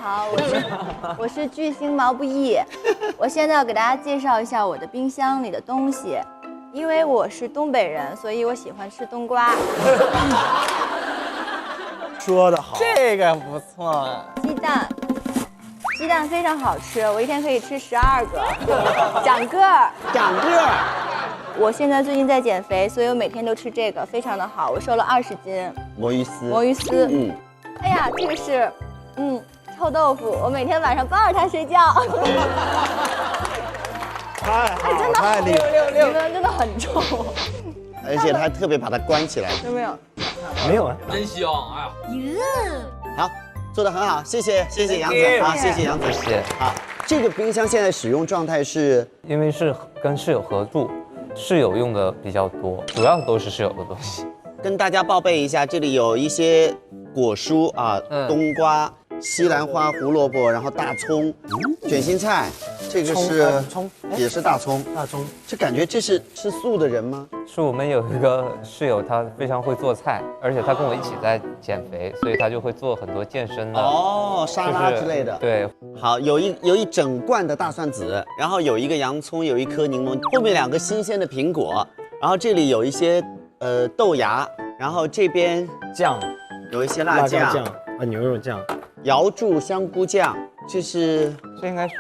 好，我是巨星毛不易，我现在要给大家介绍一下我的冰箱里的东西，因为我是东北人，所以我喜欢吃冬瓜。说得好，这个不错。鸡蛋非常好吃，我一天可以吃12个，长个儿。我现在最近在减肥，所以我每天都吃这个，非常的好，我瘦了20斤。魔芋丝，哎呀，这个是，臭豆腐，我每天晚上抱着它睡觉。太好，真的好太厉害，你们真的很臭。而且他还特别把它关起来。有没有？没有啊，真香！哎呀，好，做得很好，谢谢杨子啊，谢谢杨子，谢谢。好，这个冰箱现在使用状态是，因为是跟室友合住，室友用的比较多，主要都是室友的东西。跟大家报备一下，这里有一些果蔬啊，冬瓜、西兰花、胡萝卜，然后大葱、卷心菜，这个是葱，也是大葱。这感觉这是吃素的人吗？是我们有一个室友，他非常会做菜，而且他跟我一起在减肥，所以他就会做很多健身的沙拉之类的。对，好，有一整罐的大蒜子，然后有一个洋葱，有一颗柠檬，后面2个新鲜的苹果，然后这里有一些豆芽，然后这边酱，有一些辣酱啊，牛肉酱，瑶柱香菇酱，这应该是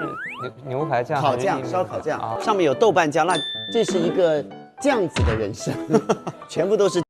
牛排酱、烤酱、烧烤酱，上面有豆瓣酱，那这是一个这样子的人生，全部都是。